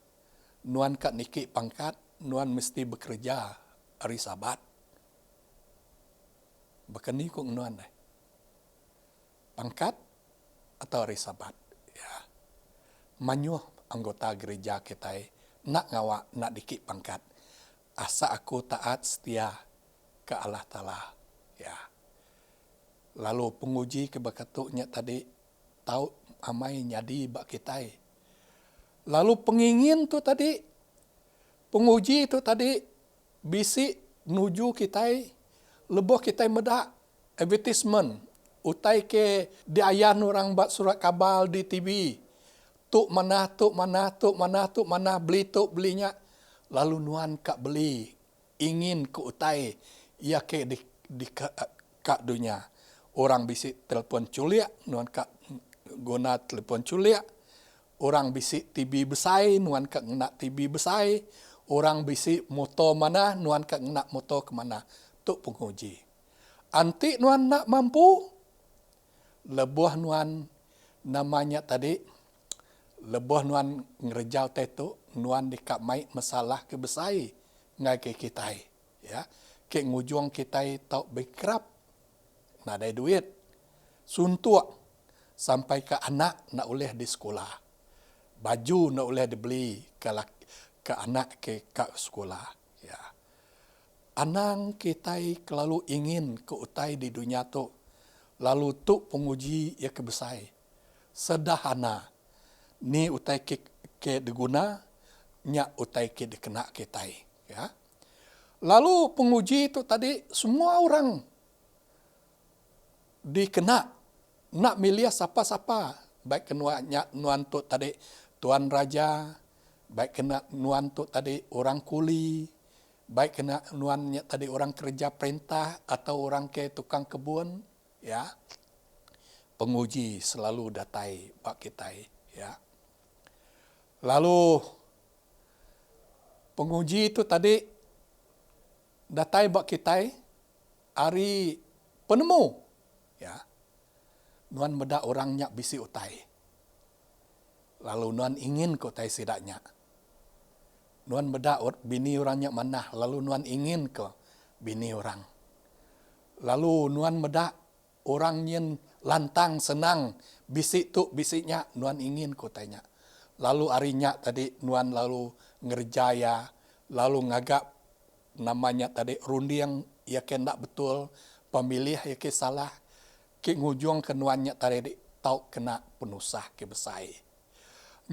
nuan kat niki pangkat, nuan mesti bekerja hari Sabat. Bekeni kong nuan deh. Pangkat atau hari Sabat, ya. Manyuh anggota gereja kita nak ngawak, nak dikit pangkat. Asa aku taat setia ke Allah Ta'ala, ya. Lalu penguji kebakatuknya tadi tahu amai nyadi bak kita. Lalu pengingin tu tadi, penguji tu tadi bisik nuju kita, lebih kita medak advertisement, utai ke diayan orang buat surat kabar di TV. Tuk mana, tuk mana, tuk mana, tuk mana, beli tuk belinya. Lalu nuan kak beli, ingin ke utai, ia ke di kak dunia. Orang bisik telefon culiak, nuan kak guna telefon culiak. Orang bisik TV besai, nuan kak nak TV besai. Orang bisik motor mana, nuan kak nak motor ke mana. Tuk penguji. Antik nuan nak mampu, lebuh nuan namanya tadi, lebuh nuan ngerejau tetu, nuan dikap mai masalah ke besai ngai ke kita, ya. Ke ngujung kita tau bankrupt, nak ada duit, suntuk sampai ke anak nak oleh di sekolah, baju nak oleh dibeli ke anak ke sekolah, ya. Anang kita kelalu ingin ke utai di dunia tu, lalu tu penguji ya ke besai, sederhana. Ni utai ke diguna, nyak utai ke dikena kita, ya. Lalu penguji itu tadi semua orang dikena, nak milih siapa-siapa, baik kena nuan tu tadi tuan raja, baik kena nuan tu tadi orang kuli, baik kena nuannya tadi orang kerja perintah atau orang ke tukang kebun, ya. Penguji selalu datai bak kita, ya. Lalu penguji itu tadi datai bak kita hari penemu, ya. Nuan beda orangnya bisi utai. Lalu nuan ingin ke utai sidaknya. Nuan beda bini orangnya mana, lalu nuan ingin ke bini orang. Lalu nuan beda orang yang lantang senang bisik tu bisiknya, nuan ingin ke utainya. Lalu harinya tadi nuan lalu ngerjaya, lalu ngagap namanya tadi rundi yang ia kendak betul, pemilih ia ke salah, ke ngujung kenuannya tadi tau kena penusah ke besai.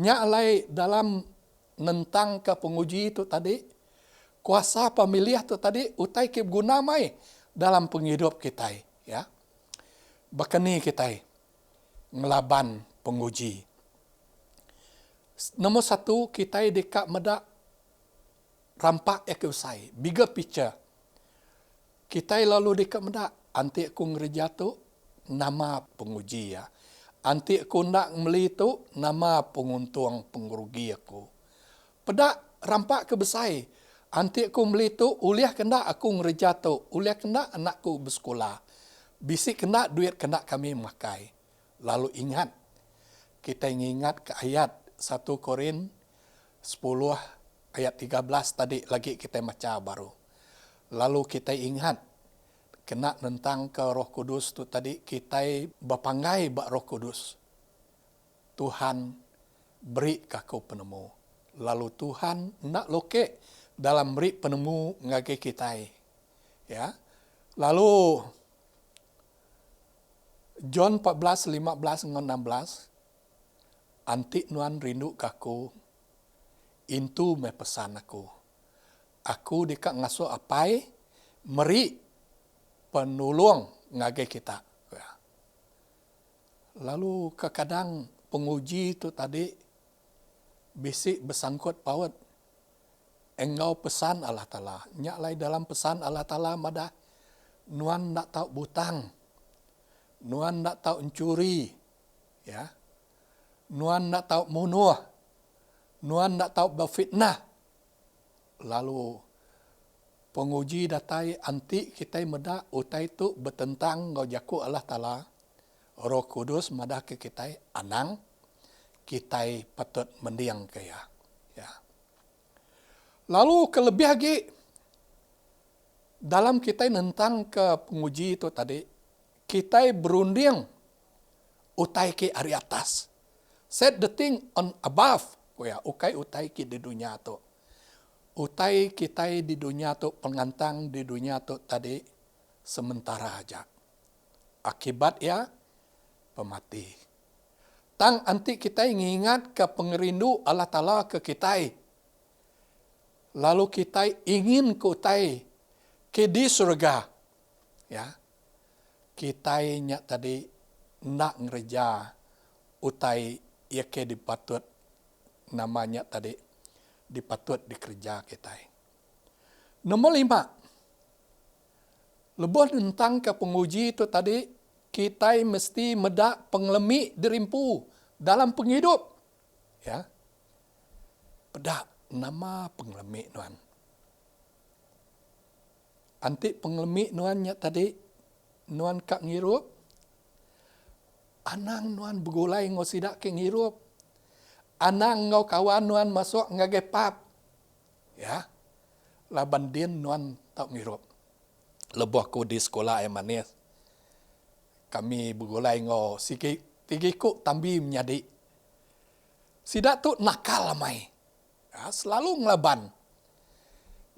Nya alai dalam nentang ke penguji itu tadi, kuasa pemilih itu tadi utai ke guna mai dalam penghidup kita, ya. Bakani kita ngelaban penguji. Nomor satu, kita dekat medak rampak ekosai, bigger picture. Kita lalu dekat medak, anti aku ngereja tu nama penguji, ya. Anti aku nak meli tu nama penguntung pengerugi aku. Pedak rampak ke besai. Anti aku meli tu uliah kena aku ngereja tu, uliah kena anakku bersekolah. Bisik kena duit kena kami makai. Lalu ingat, kita ingat ke ayat 1 Korin 10 ayat 13 tadi lagi kita baca baru. Lalu kita ingat kena tentang ke Roh Kudus tu tadi kita berpanggai bak Roh Kudus. Tuhan beri kaku penemu. Lalu Tuhan nak lokek dalam beri penemu ngage kita. Ya. Lalu John 14, 15, 16 antik nuan rindu kaku, intu me pesan aku. Aku dekat ngasuh apai, meri penulung ngage kita. Lalu kadang penguji itu tadi bisik bersangkut paut. Engkau pesan Allah Ta'ala. Nyaklai dalam pesan Allah Ta'ala madah nuan nak tahu butang. Nuan nak tahu mencuri. Ya. Nuan nak tahu munuh. Nuan nak tahu berfitnah. lalu penguji datai anti kita meda utai tu bertentang ngau jaku Allah Ta'ala, Roh Kudus mada ke kita anang, kita patut mendiang kaya. Ya. Lalu kelebih lagi, dalam kita nentang ke penguji itu tadi, kita berunding utai ke ari atas. Set the thing on above. Ukai utai ke di dunia tu. Utai kita di dunia tu, pengantang di dunia tu tadi, sementara aja. Akibat ya, pemati. Tang anti kita ingat ke pengerindu Allah Ta'ala ke kita. Lalu kita ingin ke utai ke di surga. Ya. Kita nya tadi nak ngereja utai ya ke dipatut namanya tadi dipatut dikerja kita. Nomor 5. Lebih tentang ke penguji itu tadi, kita mesti medak pengelemi dirimpu dalam penghidup. Ya. Pedak nama pengelemi nuan. Anti pengelemi nuannya tadi, nuan kak ngirup, anang nuan begulai ngau sidak ke ngirup, anang ngau kawan nuan masuk ngagepap. Ya. Laban din nuan tak ngirup. Lebuh ku di sekolah yang manis. Kami begulai ngau tigiku tambi menjadi. Sidak tu nakal lamai. Ya, selalu ngelaban.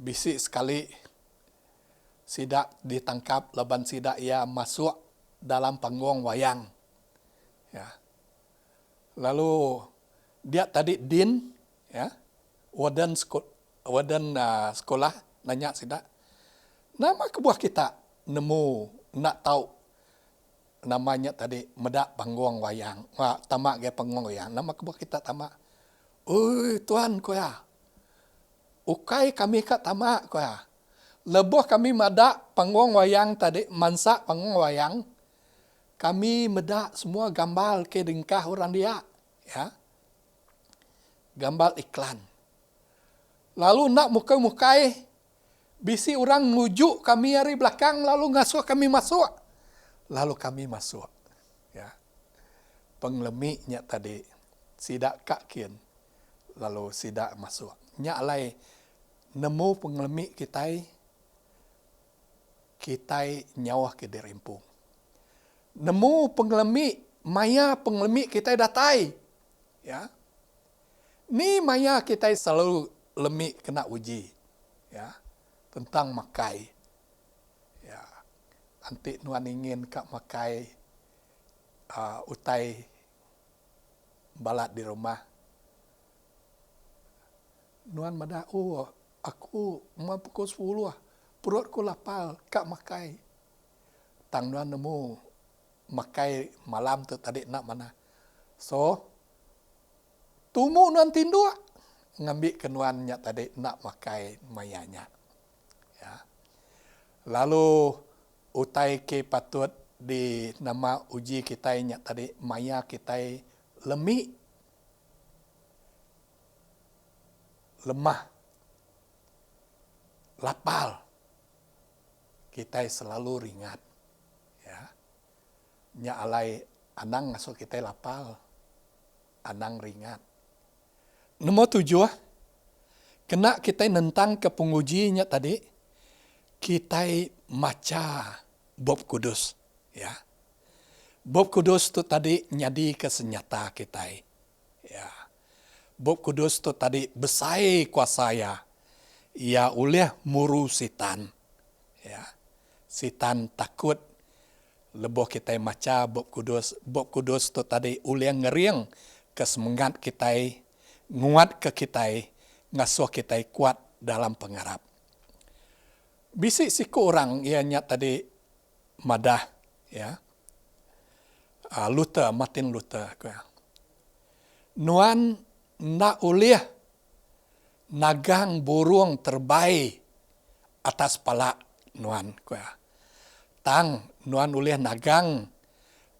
Bisik sekali sidak ditangkap, laban sidak ia masuk dalam panggung wayang. Ya. Lalu dia tadi din, ya, warden sekolah nanya sidak, nama kebuah kita nemu nak tahu namanya tadi medak panggung wayang, tamak ge panggung wayang, nama kebuah kita tamak. Oi tuan koya, ukai kami kat tamak koya, lebuh kami medak panggung wayang tadi, mansak panggung wayang, kami medak semua gambar ke dengkah orang dia, ya. Gambar iklan. Lalu nak mukai-mukai, bisi orang nujuk kami dari belakang, lalu ngasuh kami masuk. Lalu kami masuk. Ya. Penglemiknya tadi, sidak kakin, lalu sidak masuk. Nyak alai, nemu penglemik kita nyawah ke dirimpung. Nemu penglemik, maya penglemik kita datai. Ya. Ni maya kita selalu lemik kena uji. Ya. Tentang makai. Ya. Antik nuan ingin kak makai utai balat di rumah. Nuan mada, aku mau pukul 10 perutku lapar, kak makai. Tang nuan nemu makai malam tu tadi nak mana. So, tumu nuan tindu ngambil kenuannya tadi nak makai mayanya. Ya. Lalu utai ke patut di nama uji kita nya tadi maya kita lemik, lemah, lapal. Kita selalu ringat. Ya. Nya alai anang ngasuh kita lapal, anang ringat. Nomor 7, kena kita nentang ke pengujinya tadi, kita maca Bob Kudus. Ya. Bob Kudus tu tadi nyadi ke senjata kita. Ya. Bob Kudus tu tadi besai kuasaya. Ia oleh muru sitan. Ya. Sitan takut. Leboh kita maca Bob Kudus. Bob Kudus tu tadi oleh ngeriang ke semangat kita, nguat ke kita, ngasuh kita kuat dalam pengharap. Bisik siku orang ianya tadi madah, ya. Luther, Martin Luther. Nuan nak ulih nagang burung terbaik atas palak nuan. Tang nuan ulih nagang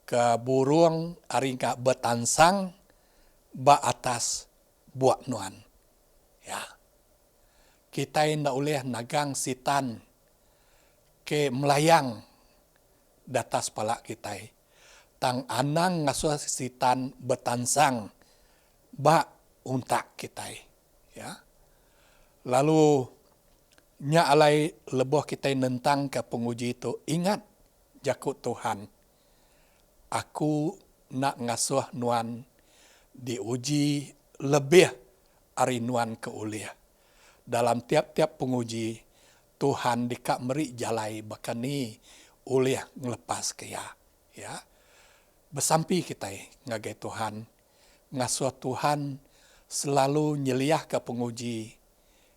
ke burung aringka betansang ba atas buat nuan. Ya. kita ndak boleh nagang sitan ke melayang datas palak kita. Tang anang ngasuh sitan betansang ba untak kita. Ya. Lalu nya alai leboh kita nentang ke penguji itu, ingat jakut Tuhan. Aku nak ngasuh nuan diuji lebih ari nuan ke uliah. Dalam tiap-tiap penguji, Tuhan dikak meri jalai bahkan ni uliah ngelepas kaya. Ya. Besampi kita ngagai Tuhan. Ngasuh Tuhan selalu nyeliah ke penguji.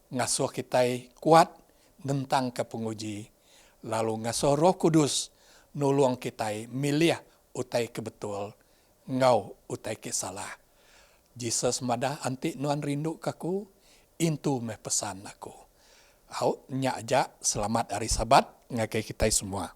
Ngasuh kita kuat nentang ke penguji. Lalu ngasuh Roh Kudus nulung kita milih utai kebetul. Ngau utai ke salah. Jesus madah anti nuan rindu kaku. Intu meh pesan aku. Au nyak aja selamat hari Sabat ngagai kita semua.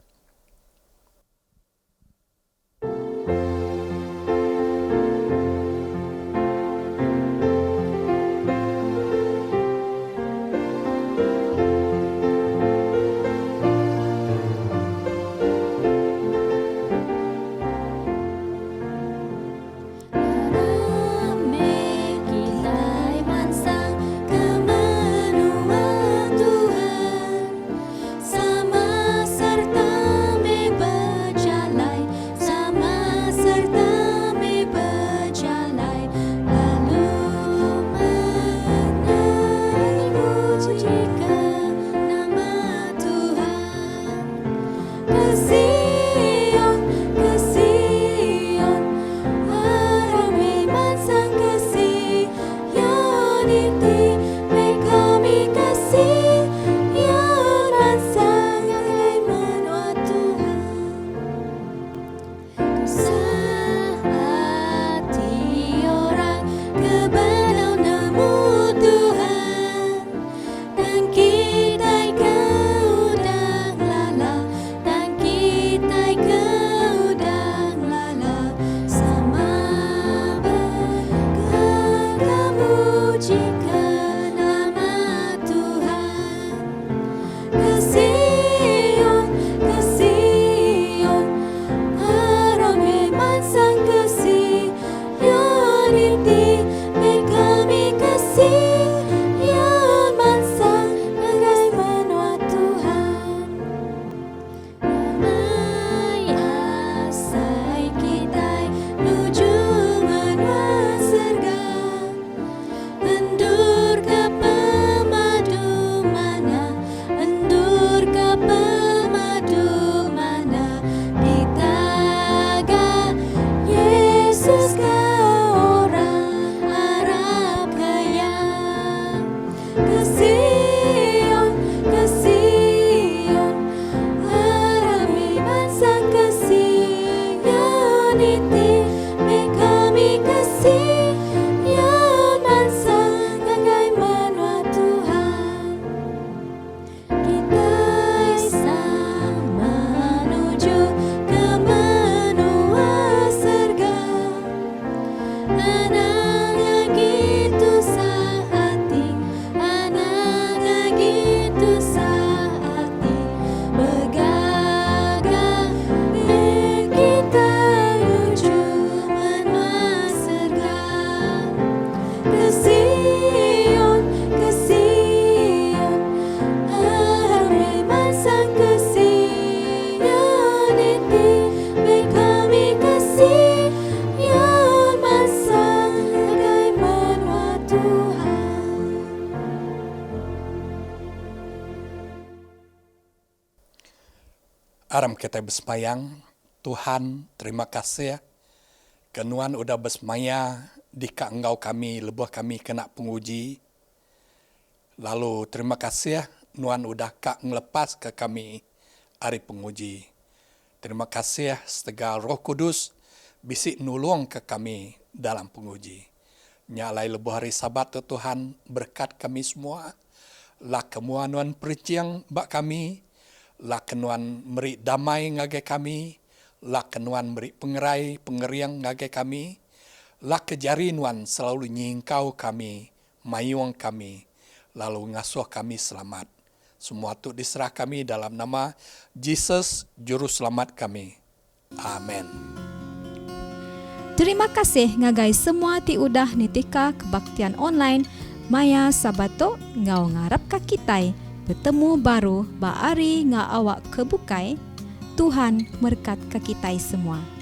Aram kita bersemayang, Tuhan terima kasih kenuan udah bersemaya di engkau kami, lebuh kami kena penguji. Lalu terima kasih Nuan udah kak ngelepas ke kami hari penguji. Terima kasih setegal Roh Kudus bisik nulung ke kami dalam penguji. Nyalai lebuh hari Sabat tu Tuhan berkat kami semua. Lah kemuan Nuan perciang bak kami. Lah kenuan meri damai ngagai kami. Lah kenuan meri pengerai pengeriang ngagai kami. Lah kejari Nuan selalu nyingkau kami, mayung kami. lalu ngasuh kami selamat. Semua tu diserah kami dalam nama Jesus, Juru Selamat kami. Amen. Terima kasih ngagai semua ti udah nitika kebaktian online Maya Sabato ngau ngarap ka kitai bertemu baru baari nga awak kebukai. Tuhan berkat ke kita semua.